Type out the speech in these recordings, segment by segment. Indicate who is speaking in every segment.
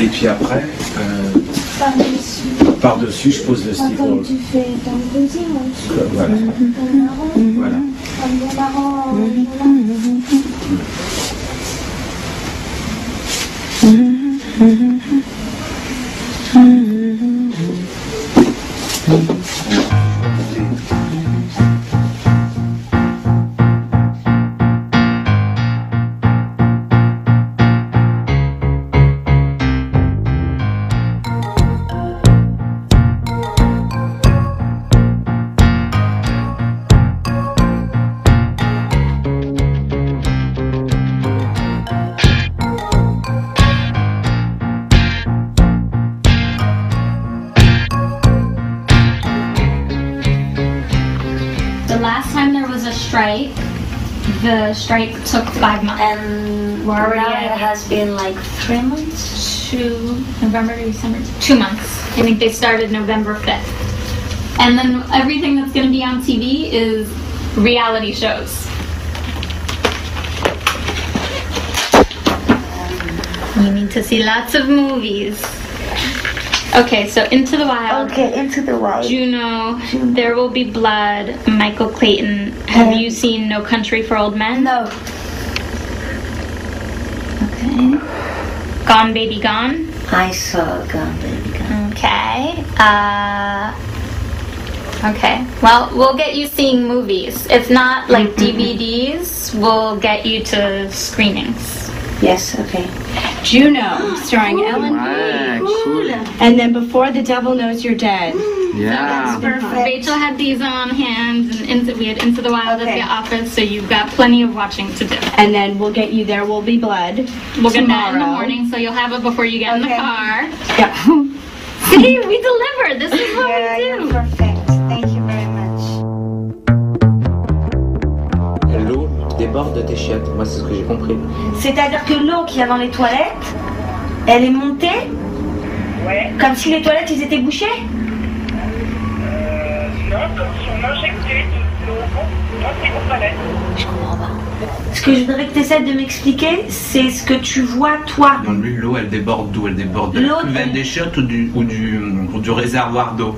Speaker 1: Et puis après, par-dessus, je pose le stylo.
Speaker 2: Comme tu fais ton posing,
Speaker 1: Voilà.
Speaker 2: ton marron,
Speaker 1: Voilà.
Speaker 2: comme le marron.
Speaker 3: The strike took 5 months.
Speaker 2: And
Speaker 3: we're already
Speaker 2: now
Speaker 3: at
Speaker 2: it has been like 3 months?
Speaker 3: November to December, 2 months. I think they started November 5th. And then everything that's going to be on TV is reality shows. You need to see lots of movies. Okay, so Into the Wild.
Speaker 2: Okay, Into the Wild.
Speaker 3: Juno, There Will Be Blood, Michael Clayton. Have you seen No Country for Old Men?
Speaker 2: No.
Speaker 3: Okay. Gone Baby Gone?
Speaker 2: I saw Gone Baby Gone.
Speaker 3: Okay. Okay. Well, we'll get you seeing movies. If not, like DVDs, we'll get you to screenings.
Speaker 2: Yes, okay.
Speaker 4: Juno, starring Ellen Page.
Speaker 1: Cool.
Speaker 4: And then Before the Devil Knows You're Dead.
Speaker 1: Yeah.
Speaker 2: Perfect.
Speaker 3: Rachel had these on hand, and we had Into the Wild
Speaker 2: Okay.
Speaker 3: at the office, so you've got plenty of watching to do.
Speaker 4: And then we'll get you There Will Be Blood.
Speaker 3: We'll get that in the
Speaker 4: tomorrow.
Speaker 3: morning, so you'll have it before you get in the
Speaker 2: Okay.
Speaker 3: car.
Speaker 4: Yeah.
Speaker 3: See, we deliver. This is what
Speaker 2: Yeah,
Speaker 3: we
Speaker 2: you're
Speaker 3: do.
Speaker 2: perfect. Thank you very much.
Speaker 5: L'eau déborde de tes chiottes, moi c'est ce que j'ai compris.
Speaker 2: C'est-à-dire que l'eau qu'il y a dans les toilettes, elle est montée comme si les toilettes ils étaient bouchées.
Speaker 6: Non, comme si on injectait de l'eau dans tes toilettes.
Speaker 2: Je comprends pas. Ce que je voudrais que tu essaies de m'expliquer, c'est ce que tu vois toi.
Speaker 1: Non, lui, l'eau, elle déborde d'où? Elle déborde de
Speaker 2: L'eau,
Speaker 1: la cuvette
Speaker 2: elle-
Speaker 1: des chiottes ou du réservoir d'eau?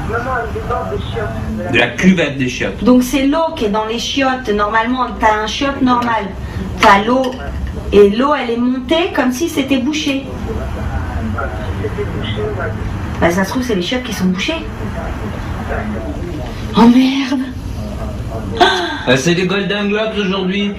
Speaker 6: Non, elle déborde des chiottes.
Speaker 1: De la cuvette des chiottes.
Speaker 2: Donc c'est l'eau qui est dans les chiottes. Normalement, t'as un chiotte normal. T'as l'eau. Et l'eau, elle est montée comme si c'était bouché. Bah ça se trouve, c'est les chiottes qui sont bouchées. Oh merde.
Speaker 5: C'est les Golden Globes aujourd'hui.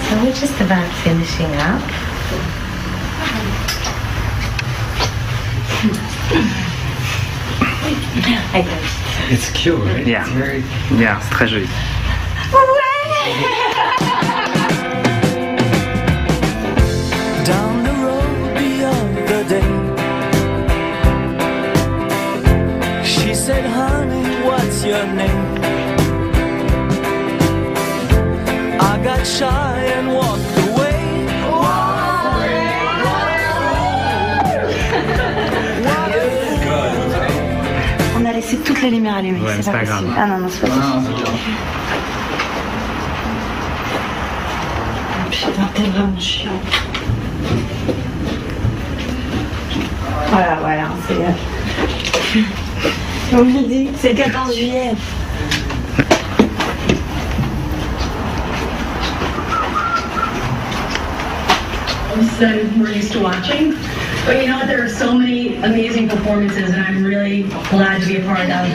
Speaker 7: So we're just about finishing up. I guess.
Speaker 1: It's cute, right?
Speaker 5: Yeah.
Speaker 1: It's very...
Speaker 5: Yeah, c'est très joli.
Speaker 8: Down the road the other day, she said, honey, what's your name? I got shy and walked away.
Speaker 2: On a laissé toutes les lumières allumées.
Speaker 5: Ouais, c'est pas grave.
Speaker 2: possible. Ah non, non, c'est pas possible. Putain, t'es vraiment chiant. Voilà, voilà, c'est... On me dit, c'est le 14 juillet.
Speaker 9: So we're used to watching. But you know what? There are so many amazing performances, and I'm really glad to be a part of them.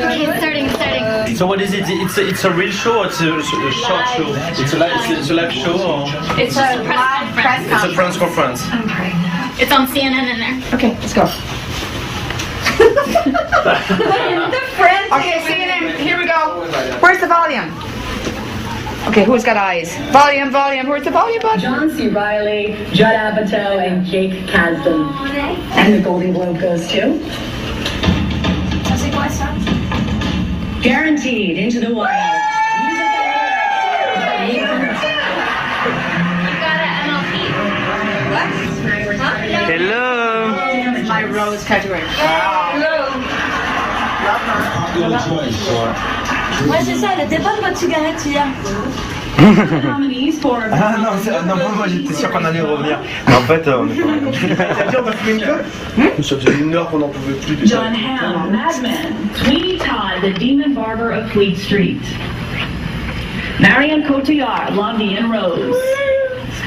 Speaker 3: Okay, starting.
Speaker 10: So what is it? It's a real show or it's a short show? It's a live show or?
Speaker 3: It's just a press conference.
Speaker 10: It's a press conference.
Speaker 3: It's on CNN in there.
Speaker 11: Okay, let's go.
Speaker 2: The friends.
Speaker 11: Okay, CNN, here we go. Where's the volume? Okay, who's got eyes? Volume, where's the volume button?
Speaker 9: John C. Reilly, Judd Apatow, and Jake Kasdan. And the Golden Globe goes to... Guaranteed, Into the Wild.
Speaker 3: You got an MLP.
Speaker 10: Hello.
Speaker 11: My rose category.
Speaker 2: Ouais, c'est ça, elle était bonne votre cigarette hier.
Speaker 10: Ah non, moi j'étais sûr qu'on allait revenir. Mais en fait, on est pas.
Speaker 12: Ça veut dire on va fumer une clope? Ça faisait une heure qu'on n'en pouvait plus de ça.
Speaker 9: John Hamm, Mad Men, Sweeney Todd, The Demon Barber of Fleet Street, Marion Cotillard, Blondie and Rose,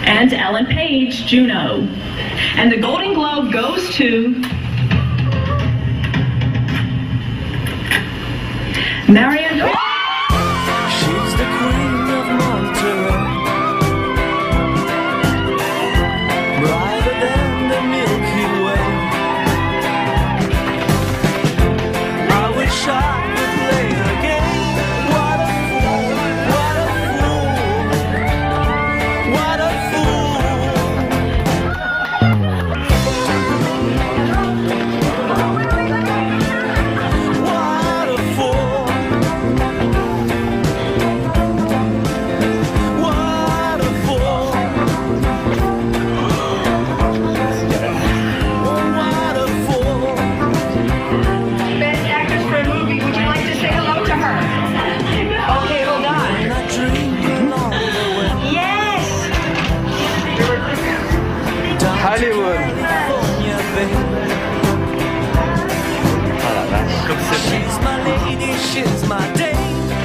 Speaker 9: and Ellen Page, Juno. And the Golden Globe goes to Marion.
Speaker 8: She's the queen of Monterey, brighter than the Milky Way. I wish I could play again. What a fool, what a fool, what a
Speaker 10: Hollywood.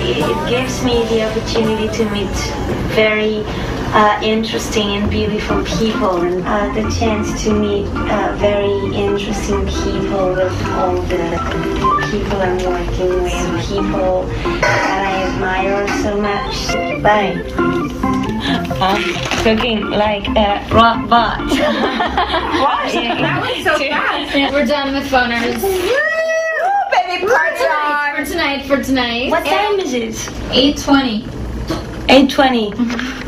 Speaker 2: It gives me the opportunity to meet very interesting and beautiful people, and the chance to meet very interesting people with all the people I'm working with, people that I admire so much. Bye. Cooking like a robot.
Speaker 11: What? That was so fast.
Speaker 3: Yeah, we're done with phoners.
Speaker 11: Baby, party on.
Speaker 3: For tonight.
Speaker 2: What time is it?
Speaker 3: 8:20.
Speaker 2: 8:20.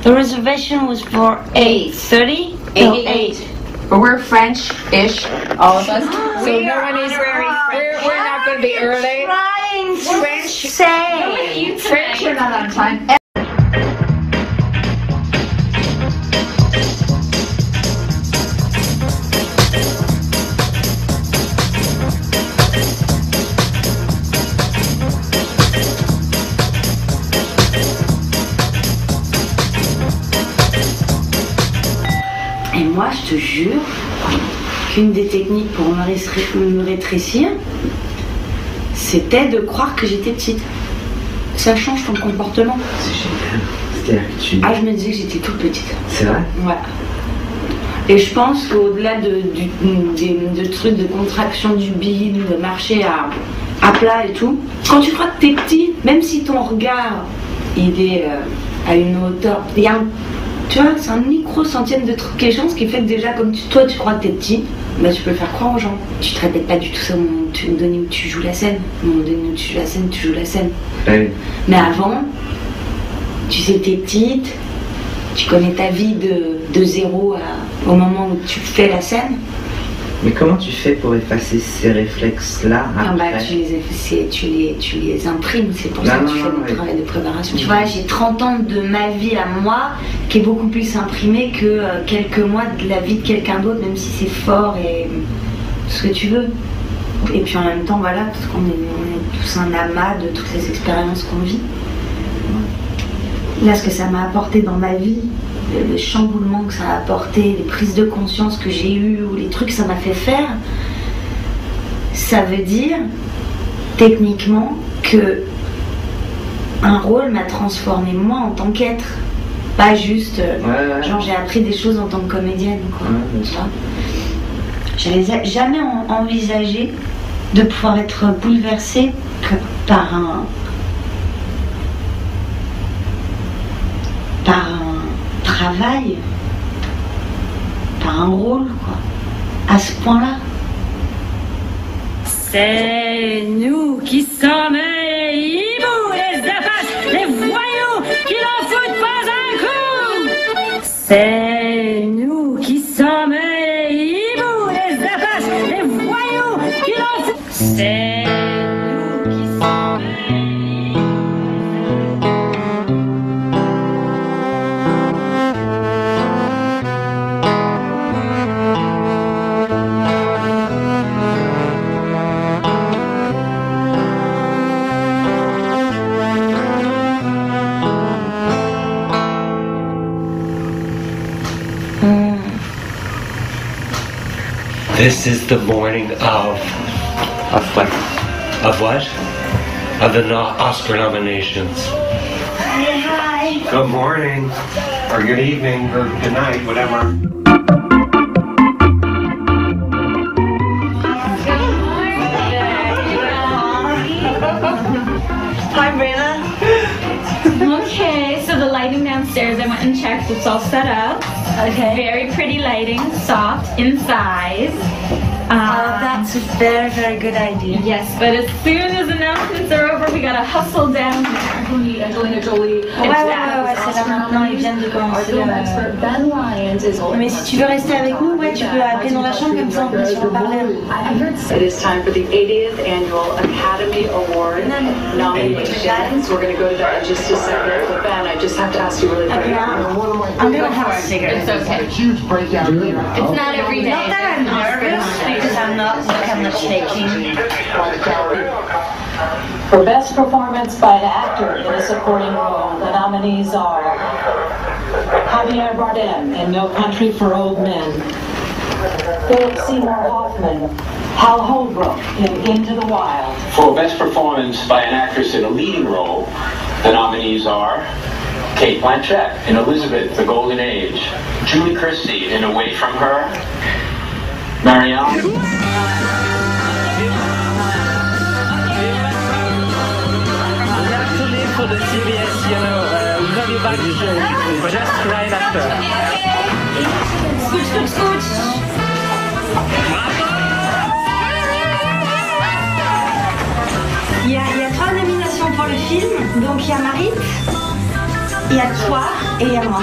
Speaker 2: The reservation was for 8:30?
Speaker 11: 8. But we're French-ish, all of us. So no one is we're not going to be early.
Speaker 2: Trying to
Speaker 11: French.
Speaker 2: say.
Speaker 11: French are not on time.
Speaker 2: Et moi, je te jure qu'une des techniques pour me rétrécir, c'était de croire que j'étais petite. Ça change ton comportement.
Speaker 5: C'est génial. C'est-à-dire que tu...
Speaker 2: Ah, je me disais que j'étais toute petite.
Speaker 5: C'est vrai?
Speaker 2: Ouais. Et je pense qu'au-delà de trucs de contraction du bide, de marcher à plat et tout, quand tu crois que t'es petit, même si ton regard il est à une hauteur, il y a tu vois, c'est un micro-centième de truc qui change, ce qui fait que déjà, comme toi tu crois que t'es petit, bah tu peux le faire croire aux gens. Tu te répètes pas du tout ça au moment donné où tu joues la scène. Au moment donné où tu joues la scène, tu joues la scène.
Speaker 5: Ouais.
Speaker 2: Mais avant, tu sais que t'es petite, tu connais ta vie de zéro au moment où tu fais la scène.
Speaker 5: Mais comment tu fais pour effacer ces réflexes-là
Speaker 2: Non, bah,
Speaker 5: après?
Speaker 2: tu les imprimes, c'est pour ça que tu fais mon travail de préparation. Tu vois, j'ai 30 ans de ma vie à moi qui est beaucoup plus imprimée que quelques mois de la vie de quelqu'un d'autre, même si c'est fort et ce que tu veux. Et puis en même temps, voilà, parce qu'on est tous un amas de toutes les expériences qu'on vit. Là, ce que ça m'a apporté dans ma vie, le chamboulement que ça a apporté, les prises de conscience que j'ai eues, ou les trucs que ça m'a fait faire, ça veut dire, techniquement, que un rôle m'a transformé moi en tant qu'être. Pas juste, genre j'ai appris des choses en tant que comédienne, quoi.
Speaker 5: Ouais,
Speaker 2: tu vois. j'avais jamais envisagé de pouvoir être bouleversée que par un travail, par un rôle, quoi, à ce point-là.
Speaker 9: C'est nous qui sommes les hiboux, les apaches, les voyous qui n'en foutent pas un coup. C'est nous qui sommes les hiboux, les apaches, les voyous qui n'en foutent. C'est nous qui sommes les
Speaker 13: This is the morning of what? Of what? Of the Oscar nominations.
Speaker 2: Hi.
Speaker 13: Good morning, or good evening, or good night, whatever.
Speaker 2: Hi, Brenna.
Speaker 3: Okay, so the lighting downstairs, I went and checked. It's all set up.
Speaker 2: Okay.
Speaker 3: Very pretty lighting, soft in size.
Speaker 2: That's a very, very good idea.
Speaker 3: Yes, but as soon as announcements are over, we gotta hustle down there.
Speaker 9: Who need Angelina Jolie.
Speaker 2: Ouais, c'est là maintenant, ils viennent de commencer.
Speaker 9: Ben Lyons is
Speaker 2: Mais si tu veux rester avec nous, ouais, tu peux appeler dans la chambre comme ça, on peut se parler.
Speaker 9: It is time for the 80th Annual Academy Award nominations. We're going to go to that in just a second. But Ben, I just have to ask you really quick.
Speaker 2: I'm gonna have a cigarette.
Speaker 3: It's okay.
Speaker 12: Huge breakout.
Speaker 3: It's not every day.
Speaker 2: Not that I'm nervous, because I'm not shaking.
Speaker 9: For Best Performance by an Actor in a Supporting Role, the nominees are Javier Bardem in No Country for Old Men, Philip Seymour Hoffman, Hal Holbrook in Into the Wild.
Speaker 14: For Best Performance by an Actress in a Leading Role, the nominees are Kate Blanchett in Elizabeth, The Golden Age, Julie Christie in Away From Her, Marianne.
Speaker 10: For the CBS, very back just right after.
Speaker 2: Scooch, scooch, scooch. Il y a 3 nominations pour le film, donc il y a Marit, il y a toi et il y a moi.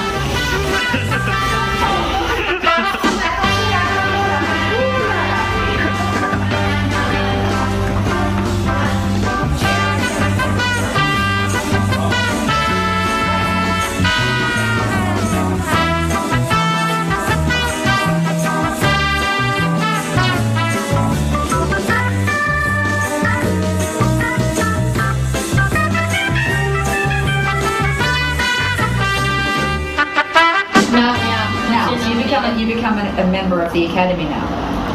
Speaker 11: You become a member of the Academy now.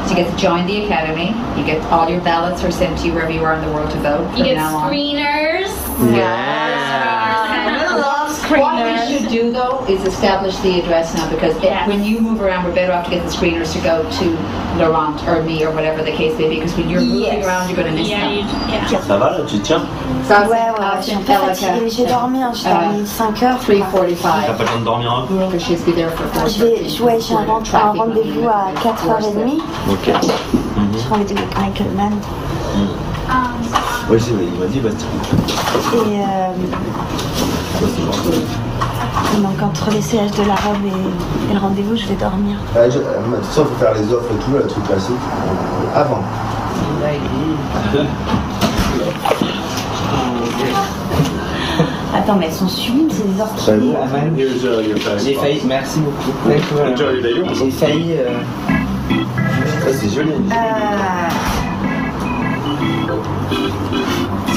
Speaker 11: So you get to join the Academy. You get all your ballots are sent to you wherever you are in the world to vote.
Speaker 3: You get screeners.
Speaker 11: What we should do though is establish the address now, because when you move around, we're better off to get the screeners to go to Laurent or me or whatever the case may be, because when you're moving around, you're going to miss them.
Speaker 10: Ça va là, tu tiens?
Speaker 2: Ouais, je suis un peu fatiguée. J'ai dormi, j'ai dormi 5 heures.
Speaker 11: 3:45.
Speaker 10: T'as pas le temps de dormir un peu?
Speaker 2: J'ai un rendez-vous à 4h30.
Speaker 10: Ok.
Speaker 2: J'ai rendez-vous avec Michael Mann.
Speaker 10: Oui, il m'a dit Bastien.
Speaker 2: Et donc entre les CH de la robe et le rendez-vous, je vais dormir.
Speaker 12: De toute façon, il faut faire les offres et tout, le truc classique. Avant.
Speaker 2: Attends, mais elles sont sublimes, c'est des offres qui...
Speaker 5: J'ai failli, merci beaucoup. J'ai failli...
Speaker 12: C'est joli.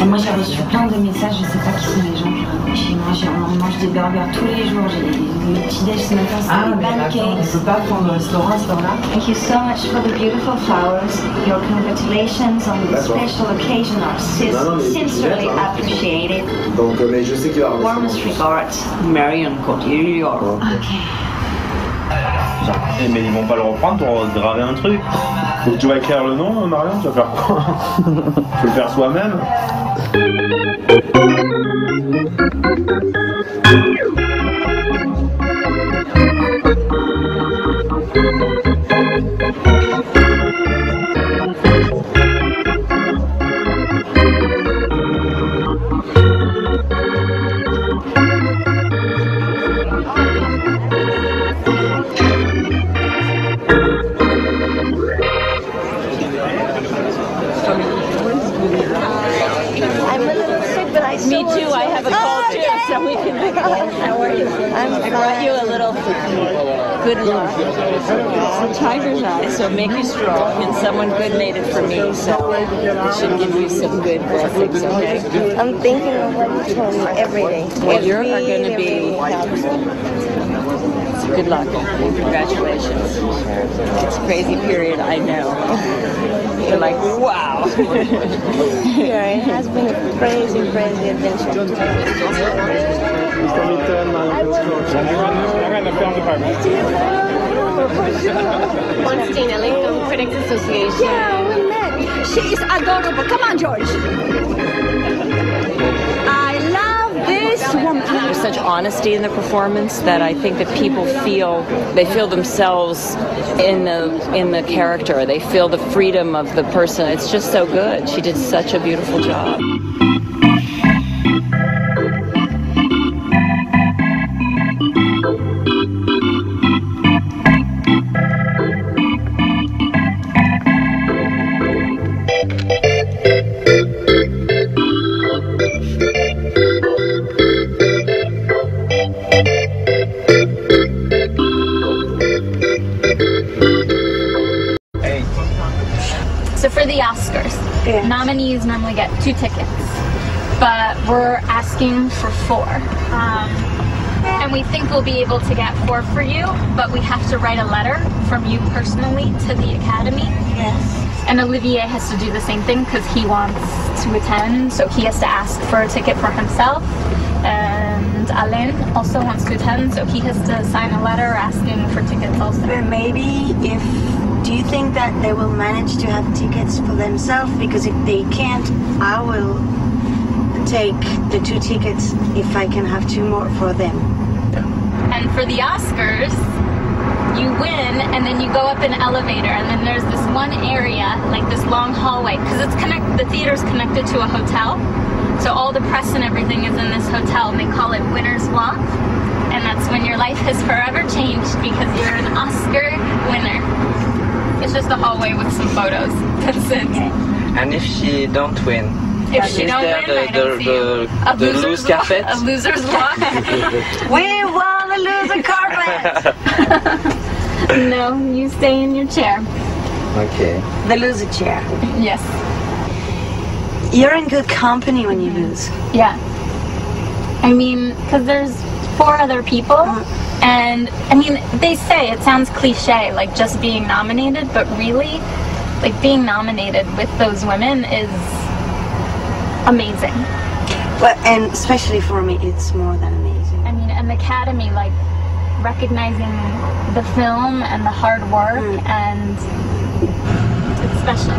Speaker 2: Moi j'ai reçu plein de messages, je sais pas qui sont les gens qui rentrent chez moi. On mange des burgers tous les jours, j'ai le petit-déj ce matin, c'est des pancakes.
Speaker 7: On peut pas prendre un restaurant à ce temps-là.
Speaker 2: Thank you so much for the beautiful flowers. Your congratulations on the special occasion are sincerely appreciated.
Speaker 12: Donc, mais je sais qu'il va y avoir...
Speaker 2: Warmest regards, Marion Cotillard. Ok.
Speaker 10: Eh, mais ils vont pas le reprendre pour graver un truc. Faut que tu vas écrire le nom, Marion, tu vas faire quoi? Tu peux le faire soi-même.
Speaker 15: Me too, I have a cold too, so we can pick up. How are you? I brought you a little good luck. It's a tiger's eye, so make you strong, and someone good made it for me, so it should give you some good blessings, okay?
Speaker 16: I'm thinking of what you told me every day.
Speaker 15: Well, you're going to be good luck. Congratulations. It's a crazy period, I know. You're like, wow.
Speaker 16: Yeah, it has been a crazy adventure.
Speaker 15: Onstein, Ellington Critics Association.
Speaker 16: Yeah, we met. She is adorable. Come on, George. I love this woman.
Speaker 15: There's such honesty in the performance that I think that people feel themselves in the character. They feel the freedom of the person. It's just so good. She did such a beautiful job.
Speaker 3: So for the Oscars, nominees normally get 2 tickets, but we're asking for 4. And we think we'll be able to get 4 for you, but we have to write a letter from you personally to the Academy.
Speaker 16: Yes.
Speaker 3: And Olivier has to do the same thing because he wants to attend, so he has to ask for a ticket for himself. And Alain also wants to attend, so he has to sign a letter asking for tickets also.
Speaker 16: But maybe do you think that they will manage to have tickets for themselves? Because if they can't, I will take the 2 tickets if I can have 2 more for them.
Speaker 3: And for the Oscars, you win, and then you go up an elevator, and then there's this one area, like this long hallway, because the theater's connected to a hotel, so all the press and everything is in this hotel, and they call it Winner's Walk, and that's when your life has forever changed because you're an Oscar winner. It's just a hallway with some photos. That's it.
Speaker 5: And if she don't win?
Speaker 3: If she don't win, I don't see you.
Speaker 5: The loose carpet?
Speaker 3: A loser's walk?
Speaker 16: We won the loser carpet!
Speaker 3: No, you stay in your chair.
Speaker 5: Okay.
Speaker 16: The loser chair.
Speaker 3: Yes.
Speaker 16: You're in good company when you lose.
Speaker 3: Yeah. I mean, because there's 4 other people, and I mean, they say it sounds cliche, like just being nominated, but really, like being nominated with those women is amazing.
Speaker 16: But and especially for me, it's more than amazing.
Speaker 3: I mean, and the Academy, like recognizing the film and the hard work, and it's special.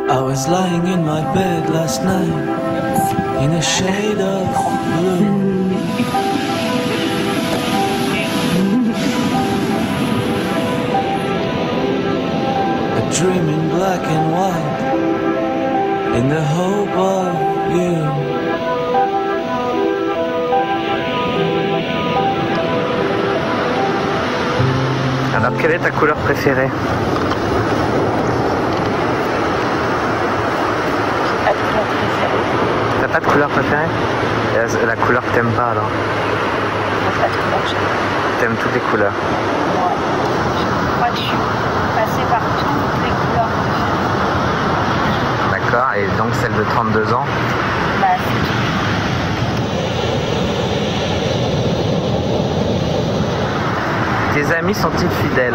Speaker 8: I was lying in my bed last night in a shade of blue. A dream in black and white in the hope of you.
Speaker 5: Alors, quelle est ta couleur préférée? T'as pas de couleur préférée? La couleur que t'aimes pas alors? T'aimes toutes les couleurs?
Speaker 16: Je crois que je suis passée par toutes les couleurs.
Speaker 5: D'accord, et donc celle de 32 ans?
Speaker 16: Bah,
Speaker 5: Tes amis sont-ils fidèles?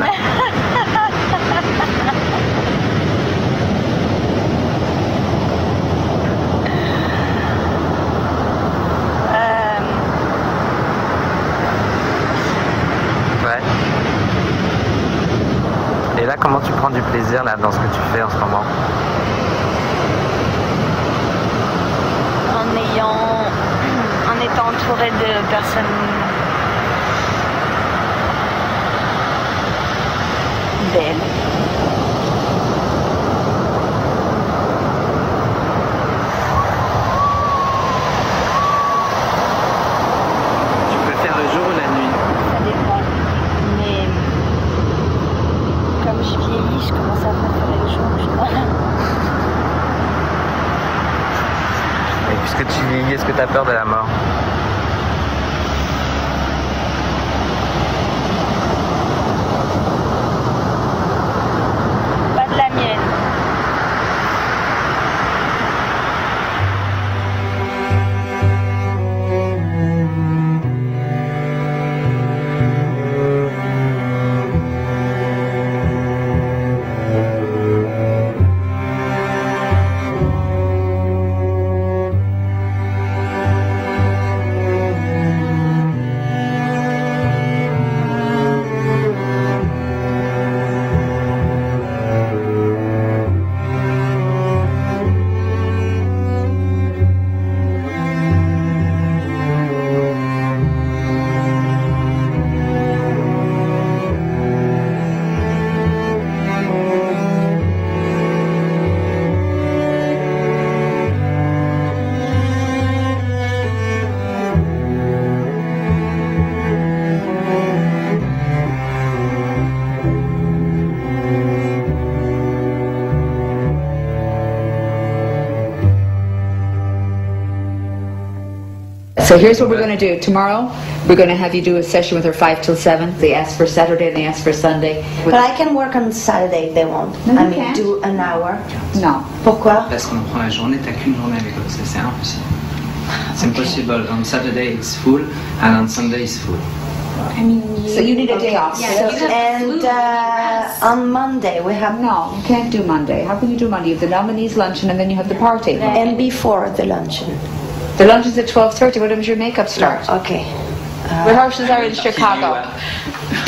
Speaker 17: là, comment tu prends du plaisir là dans ce que tu fais en ce moment?
Speaker 16: En étant entourée de personnes belles.
Speaker 17: Tu préfères le jour ou la nuit?
Speaker 16: Ça dépend. Mais comme je vieillis, je commence à préférer le jour, je crois.
Speaker 17: Et puisque tu vieillis, est-ce que tu as peur de la mort?
Speaker 16: Pas de la mienne.
Speaker 11: So here's what we're going to do. Tomorrow, we're going to have you do a session with her 5 till 7. They ask for Saturday and they ask for Sunday.
Speaker 16: But I can work on Saturday if they want.
Speaker 11: No, you
Speaker 16: I mean,
Speaker 11: can't.
Speaker 16: do an hour.
Speaker 11: No.
Speaker 16: Pourquoi?
Speaker 5: Parce qu'on prend la journée, t'as qu'une journée avec eux, c'est impossible. It's impossible. On Saturday it's full, and on Sunday it's full.
Speaker 16: I mean,
Speaker 11: So you need a day off.
Speaker 16: Yeah, and on Monday we have...
Speaker 11: No, you can't do Monday. How can you do Monday? You have the nominees luncheon and then you have the party.
Speaker 16: And before the luncheon.
Speaker 11: The lunch is at 12:30. What time does your makeup start?
Speaker 16: Okay.
Speaker 11: Rehearsals are in Chicago.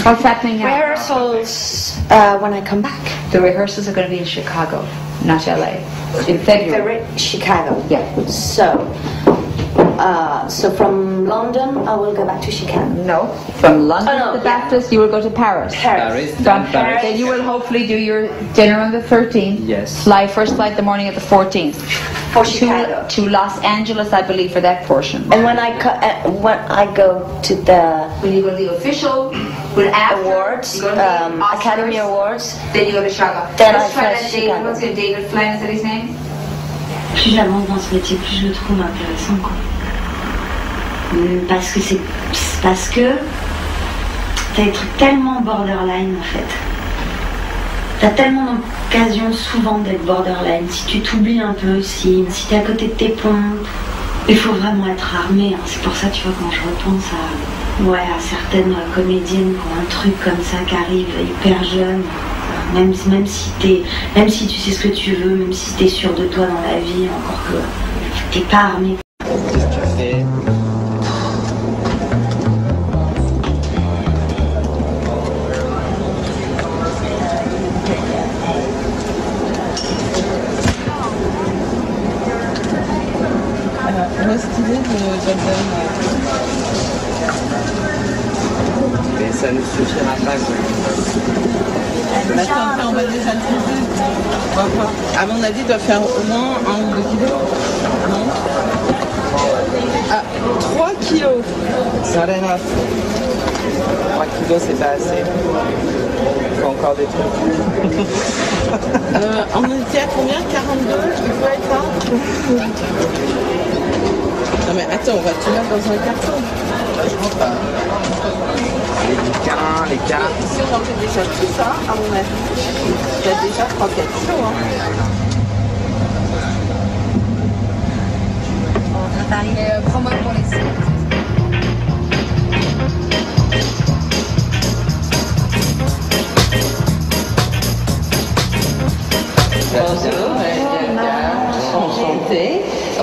Speaker 11: What's happening now?
Speaker 16: Rehearsals when I come back.
Speaker 11: The rehearsals are going to be in Chicago, not LA. In February.
Speaker 16: Chicago.
Speaker 11: Yeah.
Speaker 16: So from London, I will go back to Chicago.
Speaker 11: No, from London to the Baptist, you will go to Paris.
Speaker 5: Paris,
Speaker 11: From
Speaker 5: Paris.
Speaker 11: Then you will hopefully do your dinner on the 13th.
Speaker 5: Yes.
Speaker 11: First flight the morning of the 14th.
Speaker 16: For Chicago.
Speaker 11: To Los Angeles, I believe, for that portion.
Speaker 16: And when I go to the...
Speaker 11: When you go to the official
Speaker 16: awards, Academy Awards,
Speaker 11: then you go to Chicago.
Speaker 16: Then
Speaker 11: Let's
Speaker 16: I
Speaker 11: try
Speaker 16: fly
Speaker 11: that
Speaker 16: to
Speaker 11: David.
Speaker 16: Chicago.
Speaker 11: What's it, David Flynn, is that his name?
Speaker 2: Plus j'avance dans ce métier, plus je le trouve intéressant, quoi. Parce que t'as des trucs tellement borderline en fait. T'as tellement d'occasions souvent d'être borderline. Si tu t'oublies un peu, si t'es à côté de tes pompes, il faut vraiment être armé. Hein. C'est pour ça, tu vois, quand je repense à certaines comédiennes qui ont un truc comme ça qui arrive hyper jeune. Même si tu sais ce que tu veux, même si t'es sûr de toi dans la vie, encore que t'es pas armé.
Speaker 17: Qu'est-ce que tu fais?
Speaker 18: Restylé de Golden.
Speaker 17: Mais ça ne suffira pas.
Speaker 18: Attends, on va déjà le peser. À mon avis, il doit faire au moins 1 ou 2 kilos. Non. Ah, 3 kilos.
Speaker 17: Ça rien. 3 kilos, c'est pas assez. Il faut encore des trucs.
Speaker 18: On était à combien? 42? Il faut être là. Non mais attends, on va tout mettre dans un carton. Je pense pas.
Speaker 17: Les bouquins, les cartes.
Speaker 18: Si on en fait déjà tout ça, à mon avis, il y a déjà 3-4 kilos.
Speaker 16: Prends-moi pour les sites.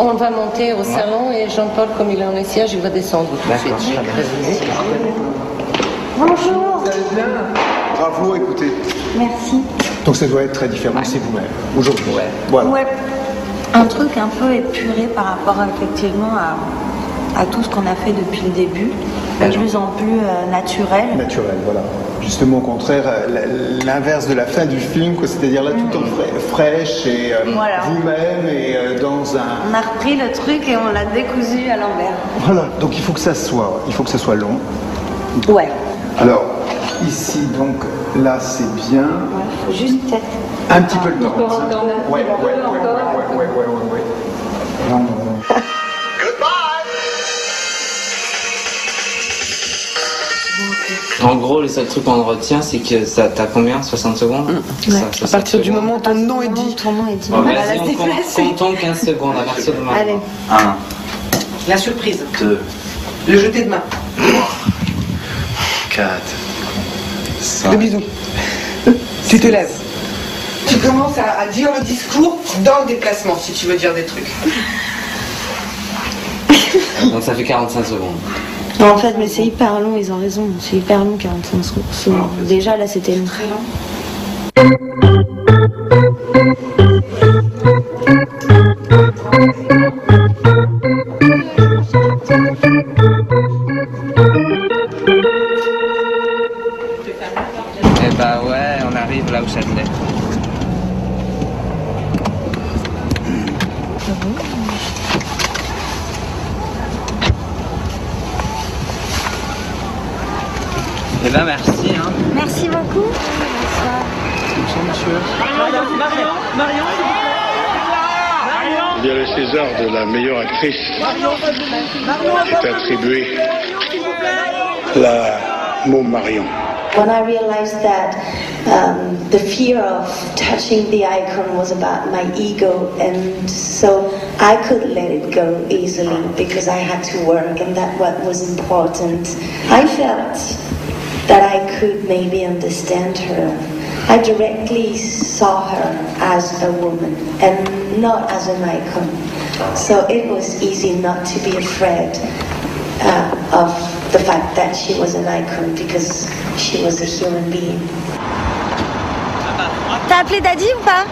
Speaker 15: On va monter au salon et Jean-Paul, comme il est en essayage, il va descendre tout de suite.
Speaker 16: Bonjour.
Speaker 12: Vous allez bien?
Speaker 19: Bravo, écoutez.
Speaker 16: Merci.
Speaker 19: Donc ça doit être très différent, c'est vous-même, aujourd'hui. Voilà.
Speaker 16: Ouais. Un truc un peu épuré par rapport effectivement à tout ce qu'on a fait depuis le début. De plus en plus naturel.
Speaker 19: Naturel, voilà. Justement au contraire, l'inverse de la fin du film, quoi, c'est-à-dire là tout en fraîche et
Speaker 16: Voilà.
Speaker 19: vous-même et dans un...
Speaker 16: On a repris le truc et on l'a décousu à l'envers.
Speaker 19: Voilà, donc il faut que ça soit long.
Speaker 16: Ouais.
Speaker 19: Alors, ici donc, là c'est bien.
Speaker 16: Faut juste peut-être...
Speaker 19: Un petit peu de temps.
Speaker 16: Ouais.
Speaker 19: Non,
Speaker 5: En gros, le seul truc qu'on retient, c'est que ça t'as combien 60 secondes
Speaker 18: À partir du moment où ton nom est dit.
Speaker 16: Ton nom est dit.
Speaker 5: Bon, vas-y, comptons 15 secondes à partir de maintenant.
Speaker 16: Allez.
Speaker 1: 1,
Speaker 18: La surprise.
Speaker 1: 2,
Speaker 18: Le jeter de main.
Speaker 1: 4, 5.
Speaker 18: Le bisou. Tu te lèves. Tu commences à dire le discours dans le déplacement, si tu veux dire des trucs.
Speaker 5: Donc ça fait 45 secondes.
Speaker 16: Non, en fait, mais c'est hyper long, ils ont raison. C'est hyper long, 45 secondes. Déjà, là, c'était long.
Speaker 18: Très long.
Speaker 5: Eh bah ouais, on arrive là où Châtelet. Eh ben merci hein.
Speaker 16: Merci beaucoup.
Speaker 19: bonsoir monsieur.
Speaker 20: Il y a le César de la meilleure actrice qui est attribué la Môme Marion.
Speaker 16: When I realized that the fear of touching the icon was about my ego, and so I could let it go easily because I had to work and that what was important. I felt that I could maybe understand her. I directly saw her as a woman and not as an icon. So it was easy not to be afraid of the fact that she was an icon because she was a human being.
Speaker 21: T'as appelé Daddy ou pas?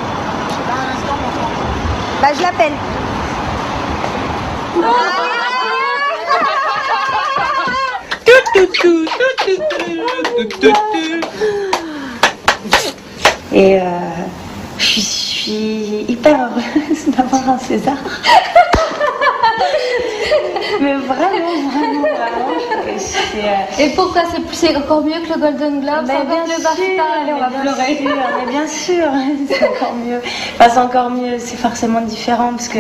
Speaker 21: Bah je l'appelle.
Speaker 16: Et je suis hyper heureuse d'avoir un César. Mais vraiment.
Speaker 3: Et pourquoi c'est encore mieux que le Golden Globe? C'est encore le BAFTA, allez, on va pleurer.
Speaker 16: Mais bien sûr, c'est encore mieux. Enfin, c'est encore mieux, c'est forcément différent parce que.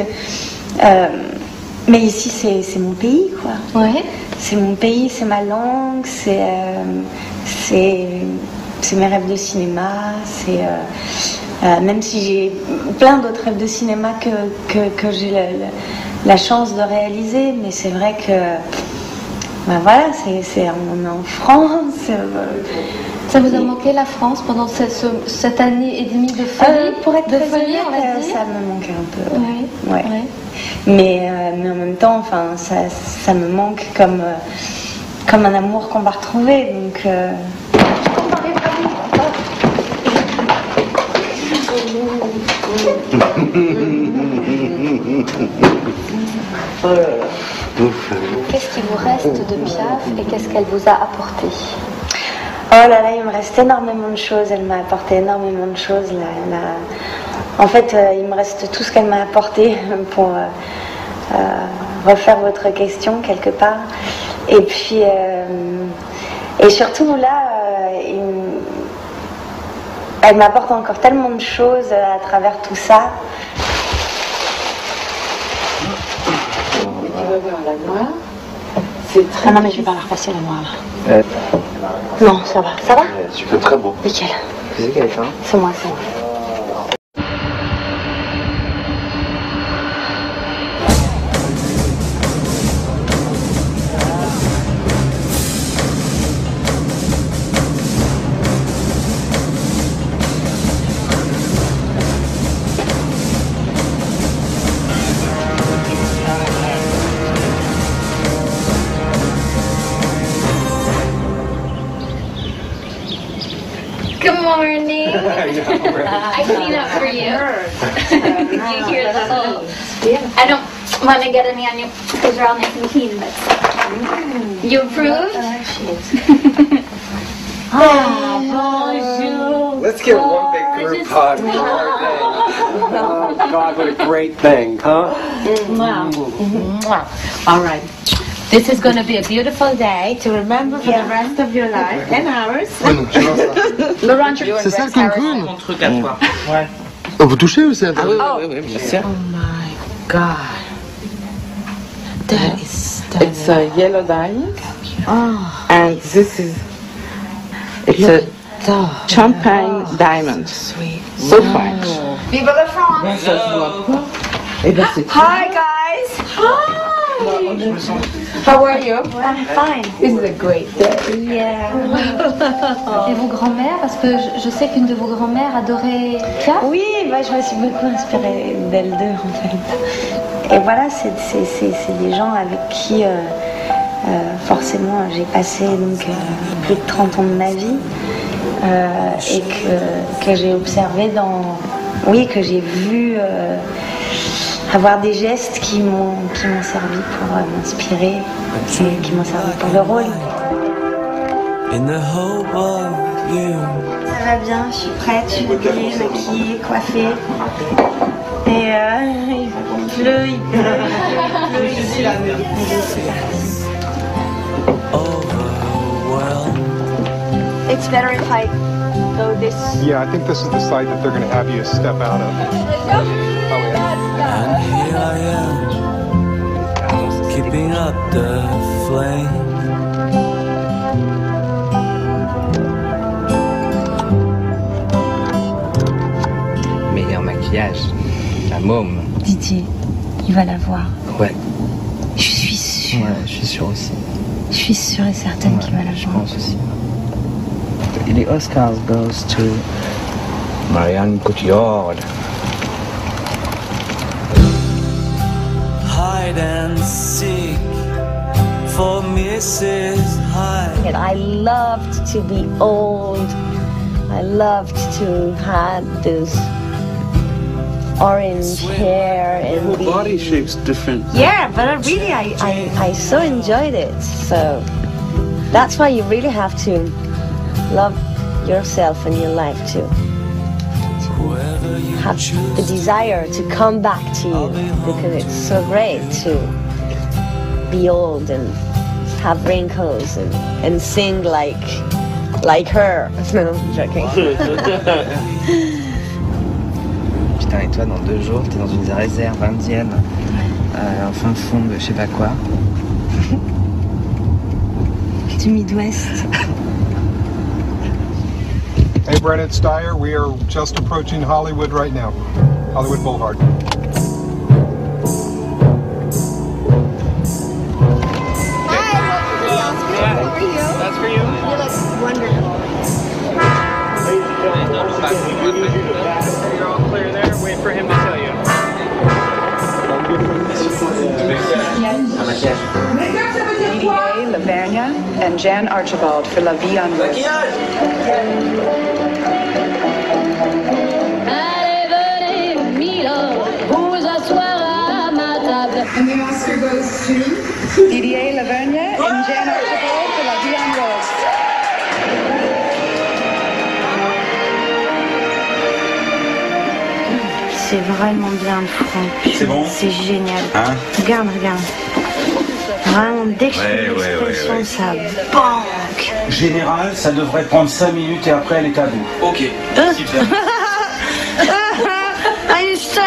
Speaker 16: Mais ici, c'est mon pays, quoi.
Speaker 3: Ouais.
Speaker 16: C'est mon pays, c'est ma langue, c'est mes rêves de cinéma, même si j'ai plein d'autres rêves de cinéma que j'ai la chance de réaliser, mais c'est vrai que ben voilà, on est en France.
Speaker 3: Ça vous a manqué la France pendant cette année et demie de folie?
Speaker 16: Pour être
Speaker 3: de
Speaker 16: très
Speaker 3: folie, on va
Speaker 16: honnête,
Speaker 3: dire.
Speaker 16: ça me manque un peu.
Speaker 3: Oui.
Speaker 16: Ouais.
Speaker 3: Ouais.
Speaker 16: Mais en même temps, enfin, ça me manque comme un amour qu'on va retrouver. Donc,
Speaker 3: Qu'est-ce qui vous reste de Piaf et qu'est-ce qu'elle vous a apporté?
Speaker 16: oh là là, il me reste énormément de choses. Elle m'a apporté énormément de choses. En fait, il me reste tout ce qu'elle m'a apporté pour refaire votre question quelque part. Et puis, et surtout là, elle m'apporte encore tellement de choses à travers tout ça.
Speaker 18: Tu vas voir la noire. C'est très.
Speaker 16: Ah non, mais je vais pas la repasser la noire. Non, ça va. Ça va?
Speaker 10: Tu fais très beau.
Speaker 16: Nickel.
Speaker 5: C'est qui avait fait?
Speaker 16: C'est moi, c'est moi.
Speaker 3: me. I clean up for you. You hear the whole. I don't want to get any on you because you're all nice and clean, but you approved?
Speaker 2: Bonjour.
Speaker 4: Let's get one big group hug. Oh, God, what a great thing, huh?
Speaker 22: All right. This is going to be a beautiful day to remember for the rest of your life and ours. Laurent, you're
Speaker 12: C'est ça qui est cool.
Speaker 1: Mon truc à toi.
Speaker 12: Ouais. On peut toucher ou c'est
Speaker 18: Ah oui, bien sûr.
Speaker 22: Oh my God. That is stunning.
Speaker 18: It's a yellow dye.
Speaker 22: Oh.
Speaker 18: And this is, it's a champagne diamond.
Speaker 22: Sweet.
Speaker 18: So fine.
Speaker 11: Vive la France!
Speaker 22: Hi, guys. Hi. How are you?
Speaker 21: I'm fine.
Speaker 22: This is a great day.
Speaker 21: Yeah.
Speaker 3: Et vos grands-mères, parce que je sais qu'une de vos grands-mères adorait Kia.
Speaker 21: Oui, bah, je me suis beaucoup inspirée d'elles deux en fait. Et voilà, c'est des gens avec qui forcément j'ai passé donc, plus de 30 ans de ma vie et que j'ai observé que j'ai vu avoir des gestes qui m'ont servi pour m'inspirer et qui m'ont servi pour le rôle.
Speaker 8: In the hope of you.
Speaker 21: Ça va bien, je suis prête, je suis habillée, maquillée, coiffée. Et il pleut. It's better if I go this.
Speaker 19: Yeah, I think this is the side that they're going to have you step out of.
Speaker 8: And here I am, keeping up the flame.
Speaker 5: Meilleur maquillage, la môme.
Speaker 21: Didier, il va la voir.
Speaker 5: Ouais.
Speaker 21: Je suis sûre.
Speaker 5: Ouais, je suis sûr aussi.
Speaker 21: Je suis sûre et certaine qu'il va la voir.
Speaker 5: Je pense aussi. Les Oscars goes to Marianne Cotillard.
Speaker 8: Hide and seek for Mrs. Hyde.
Speaker 21: I loved to be old. I loved to have this orange hair and
Speaker 12: Your whole body shape's different.
Speaker 21: Yeah, but I so enjoyed it. So that's why you really have to love yourself and your life to have the desire to come back to you, because it's so great to be old and have wrinkles and sing like her. No, I'm joking.
Speaker 5: Putain, et toi, dans 2 jours, t'es dans une réserve indienne, en fin fond de je sais pas quoi.
Speaker 21: Du Midwest.
Speaker 19: Hey, Brennan Steyer, we are just approaching Hollywood right now. Hollywood Boulevard.
Speaker 6: That's for you.
Speaker 21: You look wonderful.
Speaker 6: You're all clear there. Wait for him to tell you.
Speaker 23: Didier Lavergne and Jan Archibald for La Vie en Rose.
Speaker 9: And the Oscar goes to
Speaker 23: Didier Lavergne and Jan Archibald for La Vie en Rose.
Speaker 21: C'est vraiment bien le front.
Speaker 1: C'est bon?
Speaker 21: C'est génial.
Speaker 1: Hein?
Speaker 21: Regarde. Vraiment, dès que je fais l'expression, ça banque.
Speaker 24: Général, ça devrait prendre 5 minutes et après elle est à vous.
Speaker 1: Ok, super.
Speaker 21: Are you stuck?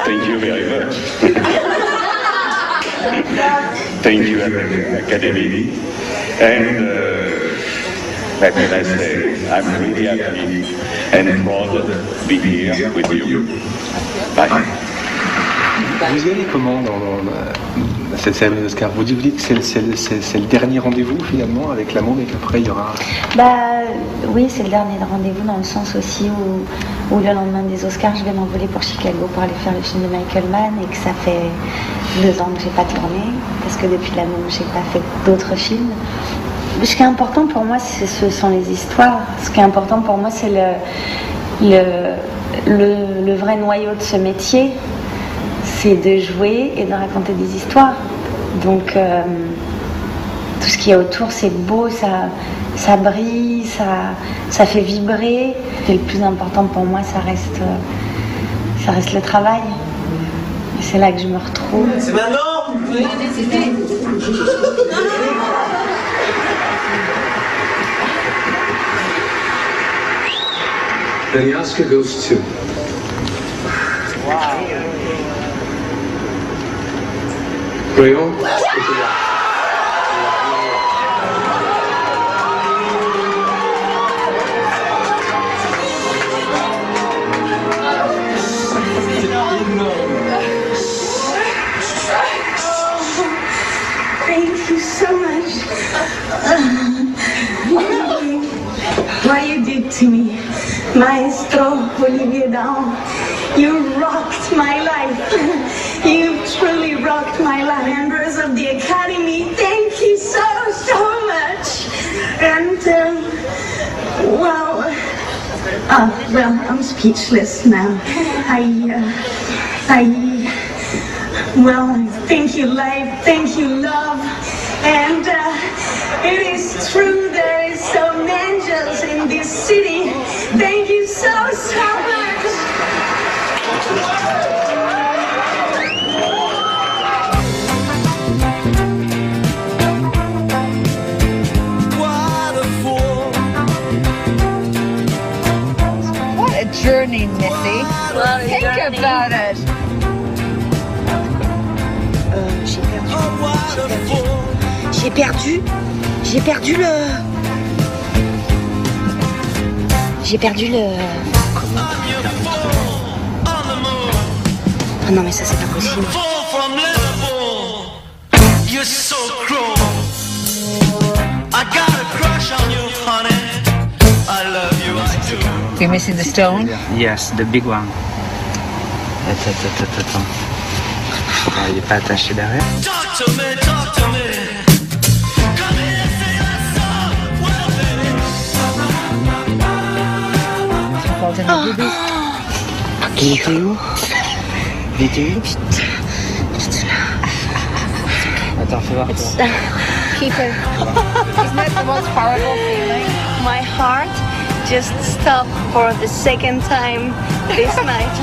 Speaker 20: Thank you very much. Thank you, Academy. And let me say, I'm really happy and proud to be here with you. Bye.
Speaker 12: Vous y allez comment dans cette scène des Oscars? Vous dites que c'est le dernier rendez-vous finalement avec la môme et qu'après il y aura...
Speaker 21: Bah oui, c'est le dernier rendez-vous dans le sens aussi où où le lendemain des Oscars, je vais m'envoler pour Chicago pour aller faire le film de Michael Mann et que ça fait 2 ans que j'ai pas tourné parce que depuis la Moon, j'ai pas fait d'autres films. Ce qui est important pour moi, ce sont les histoires. Ce qui est important pour moi, c'est le vrai noyau de ce métier, c'est de jouer et de raconter des histoires. Donc tout ce qu'il y a autour, c'est beau, ça brille, ça fait vibrer. Et le plus important pour moi, ça reste le travail. Et c'est là que je me retrouve.
Speaker 8: C'est maintenant.
Speaker 7: Then the Oscar goes to...
Speaker 8: Wow.
Speaker 7: Rayon.
Speaker 21: Thank you so much. What you did to me, Maestro Olivier Dahan, you rocked my life. You truly rocked my life. Members of the Academy, thank you so much. And well, I'm speechless now. Well, thank you, life, thank you, love, and it is true there is some angels in this city. Thank you so much.
Speaker 22: What a journey, Missy. Think about it.
Speaker 21: J'ai perdu le... Comment? Ah non mais ça c'est pas possible.
Speaker 22: You're missing the stone?
Speaker 5: Yes, the big one. Attends. Ah, il est pas attaché derrière.
Speaker 21: Il était où?
Speaker 5: Attends, fais voir.
Speaker 22: Keep it. Isn't that the most horrible feeling?
Speaker 21: My heart just stopped for the second time this night.